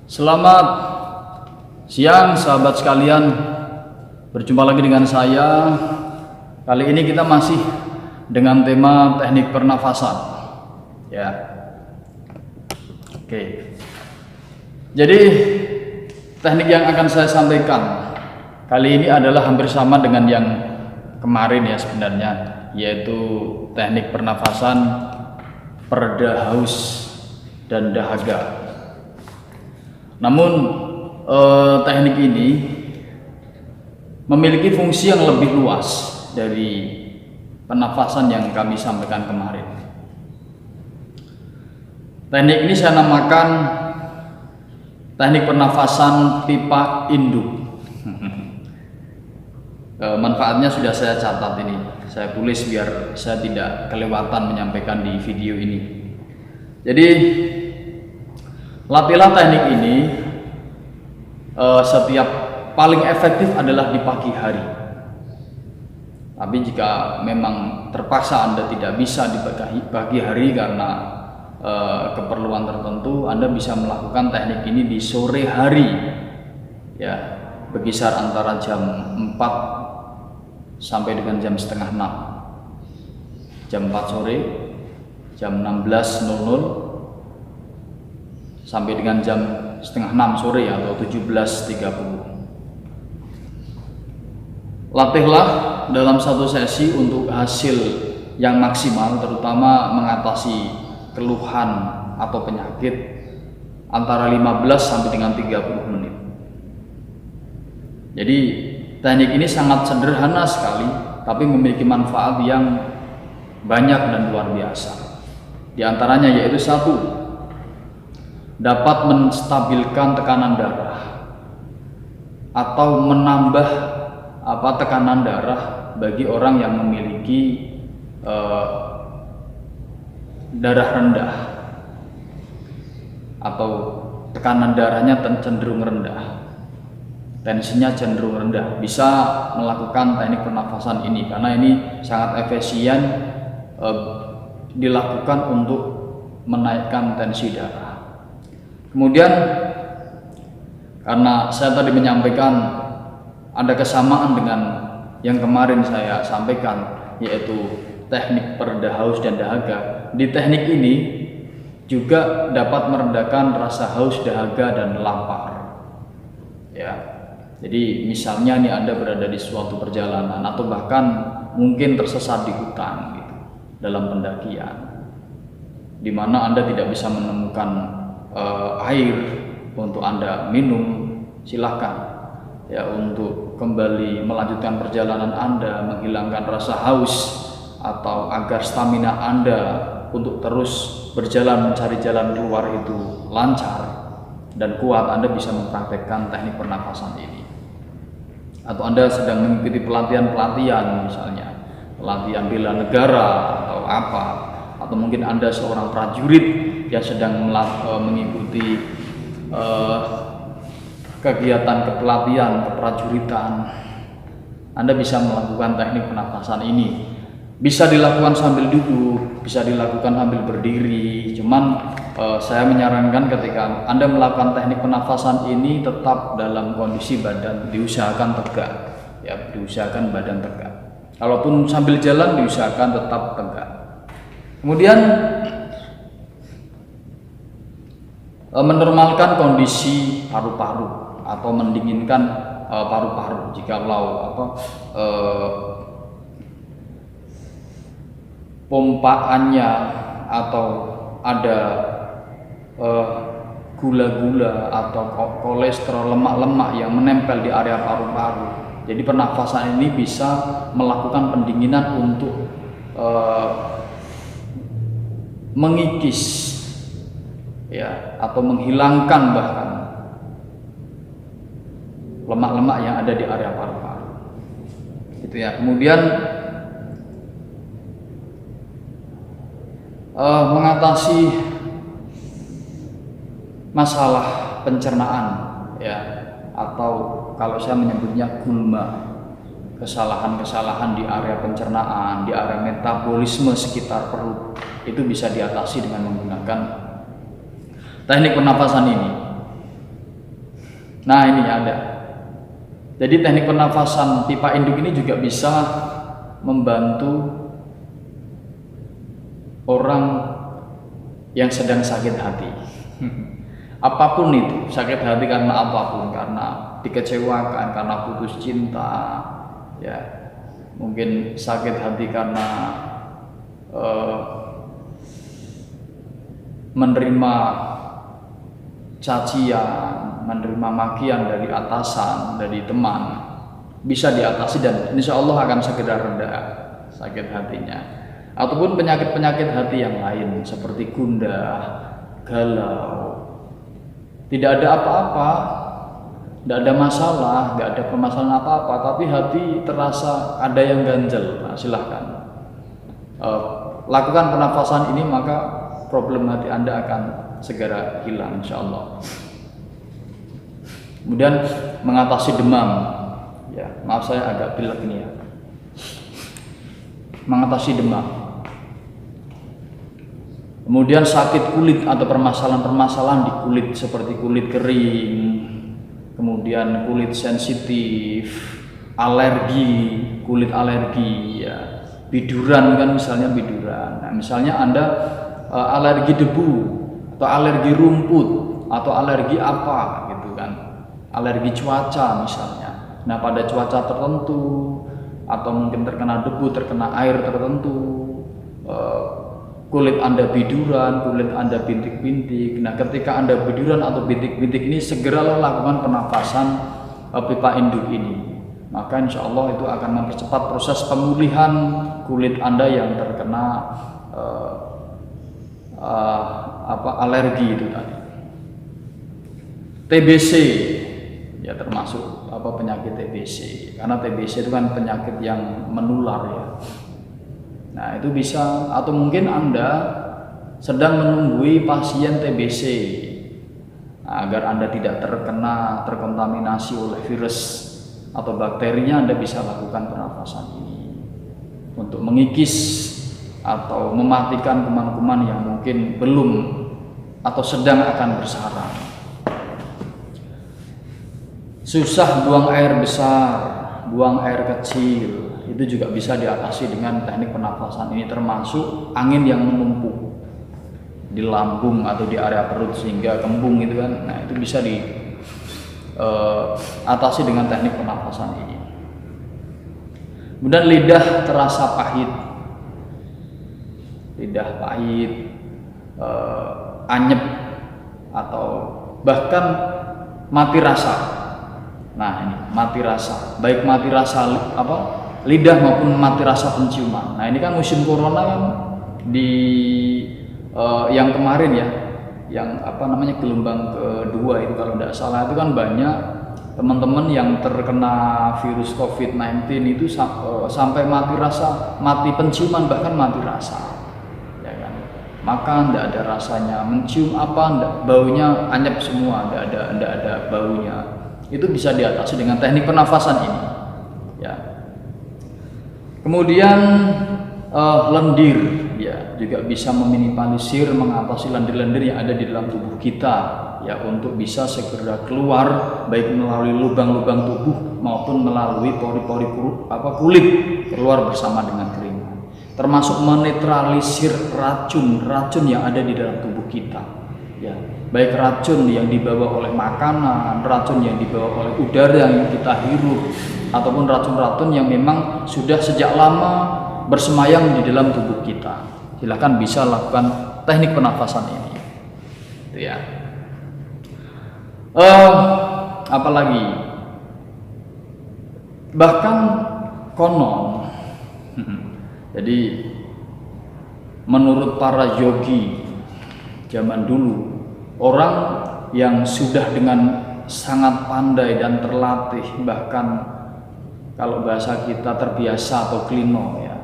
Selamat siang sahabat sekalian, berjumpa lagi dengan saya. Kali ini kita masih dengan tema teknik pernafasan ya. Oke. Jadi teknik yang akan saya sampaikan kali ini adalah hampir sama dengan yang kemarin ya sebenarnya, yaitu teknik pernafasan pereda haus dan dahaga. Namun teknik ini memiliki fungsi yang lebih luas dari pernafasan yang kami sampaikan kemarin. Teknik ini saya namakan teknik pernafasan pipa induk. Manfaatnya sudah saya catat ini, saya tulis biar saya tidak kelewatan menyampaikan di video ini. Jadi latihlah teknik ini setiap paling efektif adalah di pagi hari. Tapi jika memang terpaksa Anda tidak bisa di pagi hari karena keperluan tertentu, Anda bisa melakukan teknik ini di sore hari ya, berkisar antara jam 4 sampai dengan jam setengah 6. Jam 4 sore, jam 16.00 sampai dengan jam setengah 6 sore atau 17.30. Latihlah dalam satu sesi untuk hasil yang maksimal, terutama mengatasi keluhan atau penyakit antara 15 sampai dengan 30 menit. Jadi teknik ini sangat sederhana sekali, tapi memiliki manfaat yang banyak dan luar biasa. Di antaranya yaitu satu, dapat menstabilkan tekanan darah atau menambah tekanan darah bagi orang yang memiliki darah rendah atau tekanan darahnya cenderung rendah, tensinya cenderung rendah, bisa melakukan teknik pernafasan ini karena ini sangat efisien dilakukan untuk menaikkan tensi darah. Kemudian karena saya tadi menyampaikan ada kesamaan dengan yang kemarin saya sampaikan, yaitu teknik pereda haus dan dahaga. Di teknik ini juga dapat meredakan rasa haus, dahaga, dan lapar ya. Jadi misalnya nih Anda berada di suatu perjalanan atau bahkan mungkin tersesat di hutan gitu, dalam pendakian, di mana Anda tidak bisa menemukan air untuk Anda minum, silahkan ya untuk kembali melanjutkan perjalanan Anda, menghilangkan rasa haus atau agar stamina Anda untuk terus berjalan mencari jalan keluar itu lancar dan kuat. Anda bisa mempraktekkan teknik pernafasan ini. Atau Anda sedang mengikuti pelatihan misalnya pelatihan bela negara atau apa, atau mungkin Anda seorang prajurit yang sedang mengikuti kegiatan kepelatihan keprajuritan, Anda bisa melakukan teknik pernafasan ini. Bisa dilakukan sambil duduk, bisa dilakukan sambil berdiri. Cuman saya menyarankan ketika Anda melakukan teknik pernafasan ini tetap dalam kondisi badan diusahakan tegak ya, diusahakan badan tegak. Kalaupun sambil jalan diusahakan tetap tegak. Kemudian menormalkan kondisi paru-paru atau mendinginkan paru-paru. Jikalau pompaannya atau ada gula-gula atau kolesterol, lemak-lemak yang menempel di area paru-paru. Jadi pernafasan ini bisa melakukan pendinginan untuk mengikis ya, atau menghilangkan bahkan lemak-lemak yang ada di area paru-paru gitu ya. Kemudian mengatasi masalah pencernaan ya, atau kalau saya menyebutnya gulma, kesalahan-kesalahan di area pencernaan, di area metabolisme sekitar perut, itu bisa diatasi dengan menggunakan teknik pernafasan ini. Nah ini ada. Jadi teknik pernafasan pipa induk ini juga bisa membantu orang yang sedang sakit hati. Apapun itu, sakit hati karena apapun, karena dikecewakan, karena putus cinta, ya, mungkin sakit hati karena menerima cacian, menerima makian dari atasan, dari teman, bisa diatasi dan insya Allah akan segera reda sakit hatinya. Ataupun penyakit-penyakit hati yang lain seperti gundah, galau, tidak ada apa-apa, tidak ada masalah, tidak ada permasalahan apa-apa, tapi hati terasa ada yang ganjel. Nah, silahkan lakukan pernafasan ini, maka problem hati Anda akan segera hilang insya Allah. Kemudian mengatasi demam, ya maaf saya agak pilek ini ya. Mengatasi demam. Kemudian sakit kulit atau permasalahan-permasalahan di kulit seperti kulit kering, kemudian kulit sensitif, alergi, kulit alergi, ya, biduran kan misalnya biduran. Nah, misalnya Anda alergi debu atau alergi rumput atau alergi apa gitu kan, alergi cuaca misalnya. Nah pada cuaca tertentu atau mungkin terkena debu, terkena air tertentu, kulit Anda biduran, kulit Anda bintik-bintik. Nah ketika Anda biduran atau bintik-bintik ini, segeralah lakukan pernafasan pipa induk ini, maka insya Allah itu akan mempercepat proses pemulihan kulit Anda yang terkena alergi itu tadi. TBC ya termasuk penyakit TBC, karena TBC itu kan penyakit yang menular ya. Nah itu bisa, atau mungkin Anda sedang menunggui pasien TBC. Nah, agar Anda tidak terkontaminasi oleh virus atau bakterinya, Anda bisa lakukan pernafasan ini untuk mengikis atau mematikan kuman-kuman yang mungkin belum atau sedang akan bersarang. Susah buang air besar, buang air kecil, itu juga bisa diatasi dengan teknik pernafasan ini, termasuk angin yang menumpuk di lambung atau di area perut sehingga kembung itu kan. Nah itu bisa diatasi dengan teknik pernafasan ini. Kemudian lidah terasa pahit, anyep atau bahkan mati rasa. Nah ini mati rasa, baik mati rasa lidah maupun mati rasa penciuman. Nah ini kan musim corona kan di yang kemarin ya, yang gelombang kedua itu kalau tidak salah, itu kan banyak teman-teman yang terkena virus COVID-19 itu sampai mati rasa, mati penciuman, bahkan mati rasa. Makan tidak ada rasanya, mencium baunya anyep semua, tidak ada baunya. Itu bisa diatasi dengan teknik pernafasan ini ya. Kemudian lendir ya juga bisa meminimalisir, mengatasi lendir-lendir yang ada di dalam tubuh kita ya, untuk bisa segera keluar baik melalui lubang-lubang tubuh maupun melalui pori-pori kulit keluar bersama dengan keringat, termasuk menetralisir racun yang ada di dalam tubuh kita ya, baik racun yang dibawa oleh makanan, racun yang dibawa oleh udara yang kita hirup, ataupun racun-racun yang memang sudah sejak lama bersemayam di dalam tubuh kita. Silakan bisa lakukan teknik pernafasan ini itu ya. Apalagi bahkan konon jadi menurut para yogi zaman dulu, orang yang sudah dengan sangat pandai dan terlatih, bahkan kalau bahasa kita terbiasa atau klino ya,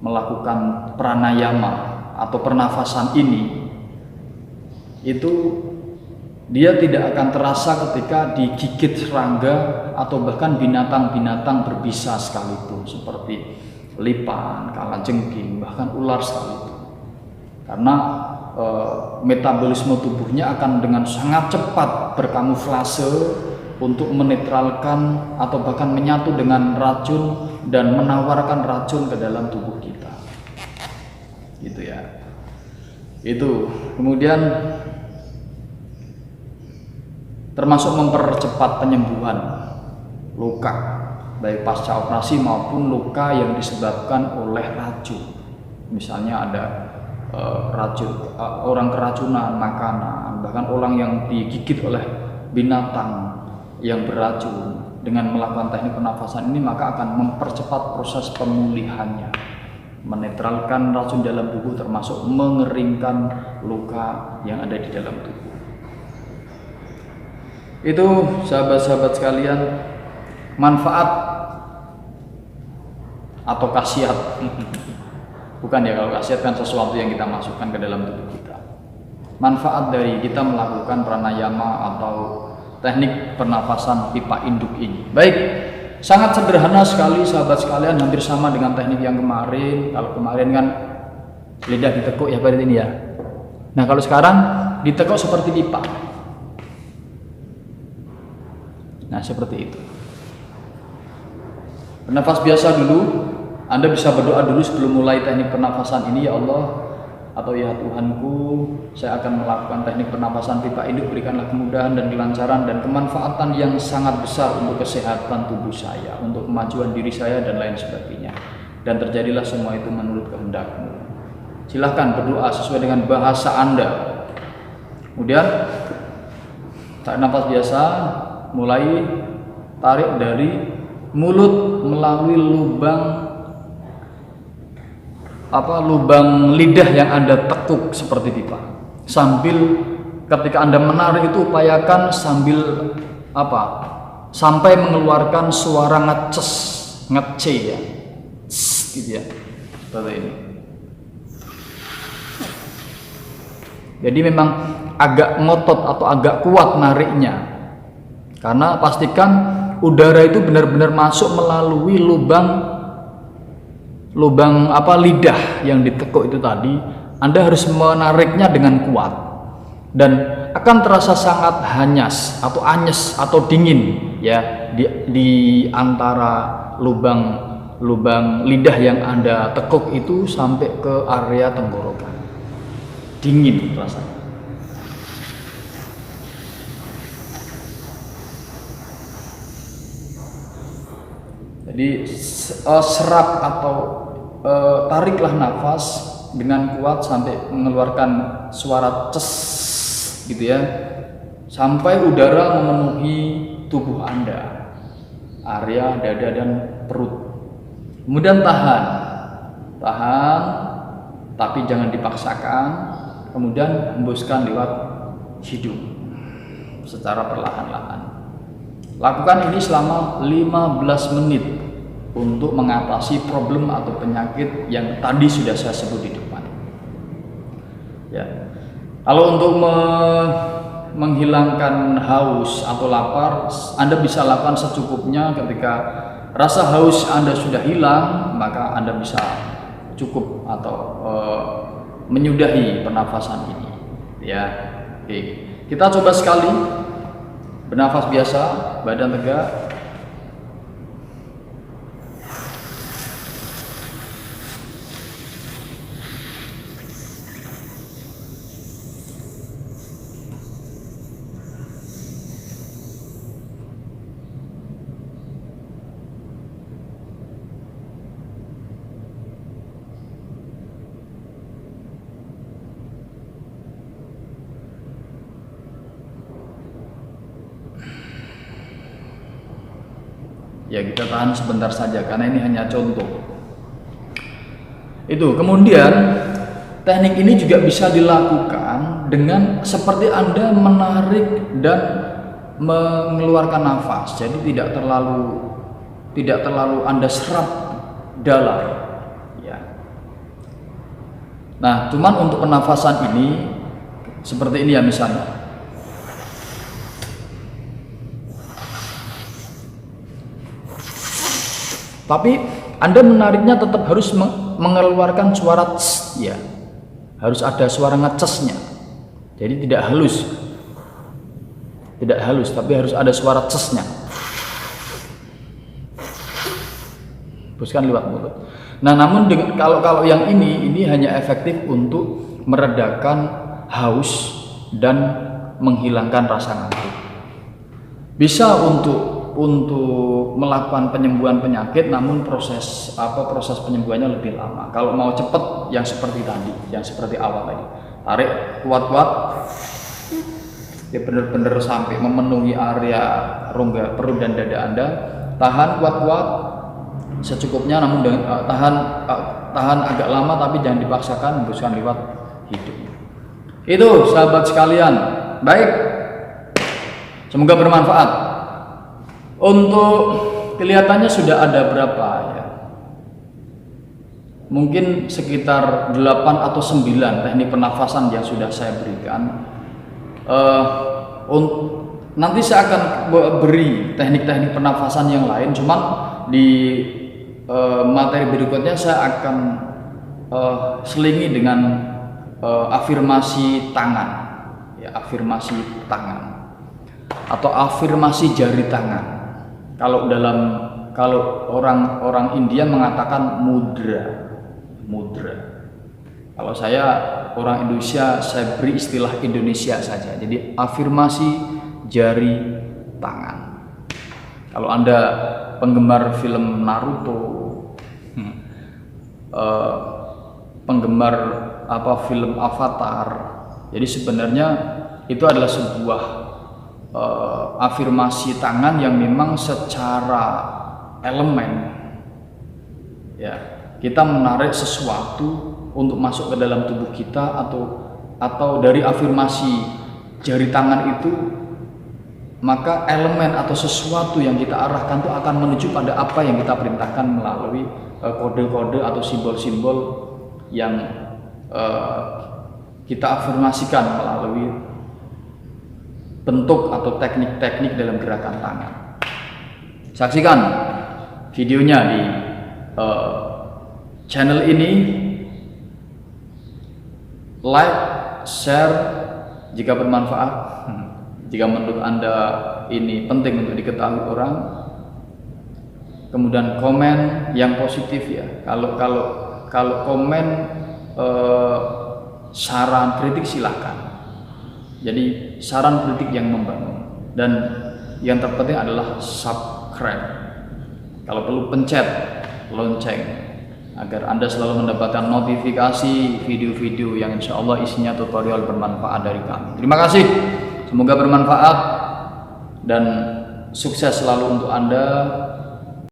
melakukan pranayama atau pernafasan ini, itu dia tidak akan terasa ketika digigit serangga atau bahkan binatang-binatang berbisa sekalipun, seperti lipan, kalajengking, bahkan ular sekalipun, karena metabolisme tubuhnya akan dengan sangat cepat berkamuflase untuk menetralkan atau bahkan menyatu dengan racun dan menawarkan racun ke dalam tubuh kita. Gitu ya. Itu. Kemudian termasuk mempercepat penyembuhan luka baik pasca operasi maupun luka yang disebabkan oleh racun. Misalnya ada orang keracunan makanan, bahkan orang yang digigit oleh binatang yang beracun. Dengan melakukan teknik pernafasan ini maka akan mempercepat proses pemulihannya, menetralkan racun dalam tubuh, termasuk mengeringkan luka yang ada di dalam tubuh. Itu sahabat-sahabat sekalian, manfaat atau khasiat. Bukan ya, kalau khasiat kan sesuatu yang kita masukkan ke dalam tubuh kita. Manfaat dari kita melakukan pranayama atau teknik pernafasan pipa induk ini. Baik, sangat sederhana sekali sahabat sekalian, hampir sama dengan teknik yang kemarin. Kalau kemarin kan lidah ditekuk ya pada ini ya. Nah kalau sekarang ditekuk seperti pipa. Nah seperti itu. Bernafas biasa dulu. Anda bisa berdoa dulu sebelum mulai teknik pernafasan ini, ya Allah atau ya Tuhanku, saya akan melakukan teknik pernafasan pipa induk, berikanlah kemudahan dan kelancaran dan kemanfaatan yang sangat besar untuk kesehatan tubuh saya, untuk kemajuan diri saya dan lain sebagainya. Dan terjadilah semua itu menurut kehendak-Mu. Silahkan berdoa sesuai dengan bahasa Anda. Kemudian tarik nafas biasa, mulai tarik dari mulut melalui lubang lidah yang Anda tekuk seperti pipa. Sambil ketika Anda menarik itu upayakan sampai mengeluarkan suara ngece ya. Gitu ya. Seperti ini. Jadi memang agak ngotot atau agak kuat nariknya. Karena pastikan udara itu benar-benar masuk melalui lubang lidah yang ditekuk itu tadi. Anda harus menariknya dengan kuat dan akan terasa sangat anyes atau dingin ya di antara lubang lidah yang Anda tekuk itu sampai ke area tenggorokan. Dingin rasanya. Jadi serap atau tariklah nafas dengan kuat sampai mengeluarkan suara ces gitu ya, sampai udara memenuhi tubuh Anda, area dada dan perut. Kemudian tahan tapi jangan dipaksakan. Kemudian hembuskan lewat hidung secara perlahan-lahan. Lakukan ini selama 15 menit untuk mengatasi problem atau penyakit yang tadi sudah saya sebut di depan. Ya. Kalau untuk menghilangkan haus atau lapar, Anda bisa lakukan secukupnya. Ketika rasa haus Anda sudah hilang, maka Anda bisa cukup atau menyudahi pernafasan ini. Ya. Oke. Kita coba sekali. Bernafas biasa, badan tegak. Ya kita tahan sebentar saja karena ini hanya contoh. Itu kemudian teknik ini juga bisa dilakukan dengan seperti Anda menarik dan mengeluarkan nafas. Jadi tidak terlalu Anda serap dalam. Ya. Nah, cuman untuk pernafasan ini seperti ini ya misalnya. Tapi Anda menariknya tetap harus mengeluarkan suara ts, ya. Harus ada suara ngecesnya. Jadi tidak halus. tidak halus, tapi harus ada suara cesnya. Hembuskan lewat mulut. Nah, namun kalau yang ini hanya efektif untuk meredakan haus dan menghilangkan rasa ngantuk. Bisa untuk melakukan penyembuhan penyakit, namun proses penyembuhannya lebih lama. Kalau mau cepat yang seperti tadi, yang seperti awal tadi, tarik kuat-kuat, ya benar-benar sampai memenuhi area rongga perut dan dada Anda. Tahan kuat-kuat secukupnya, namun tahan agak lama, tapi jangan dipaksakan, hembuskan lewat hidung. Itu sahabat sekalian. Baik, semoga bermanfaat. Untuk kelihatannya sudah ada berapa ya, mungkin sekitar 8 atau 9 teknik pernafasan yang sudah saya berikan. Nanti saya akan beri teknik-teknik pernafasan yang lain, cuman di materi berikutnya saya akan selingi dengan afirmasi tangan, ya, afirmasi tangan atau afirmasi jari tangan. Kalau orang India mengatakan mudra. Kalau saya orang Indonesia, saya beri istilah Indonesia saja. Jadi afirmasi jari tangan. Kalau Anda penggemar film Naruto, penggemar film Avatar, jadi sebenarnya itu adalah sebuah afirmasi tangan yang memang secara elemen, ya, kita menarik sesuatu untuk masuk ke dalam tubuh kita, atau dari afirmasi jari tangan itu, maka elemen atau sesuatu yang kita arahkan itu akan menuju pada apa yang kita perintahkan melalui kode-kode atau simbol-simbol yang kita afirmasikan melalui bentuk atau teknik-teknik dalam gerakan tangan. Saksikan videonya di channel ini, like, share jika bermanfaat. Jika menurut Anda ini penting untuk diketahui orang, kemudian komen yang positif ya. Kalau komen saran kritik silakan. Jadi saran kritik yang membangun, dan yang terpenting adalah subscribe. Kalau perlu pencet lonceng agar Anda selalu mendapatkan notifikasi video-video yang insya Allah isinya tutorial bermanfaat dari kami. Terima kasih, semoga bermanfaat dan sukses selalu untuk Anda.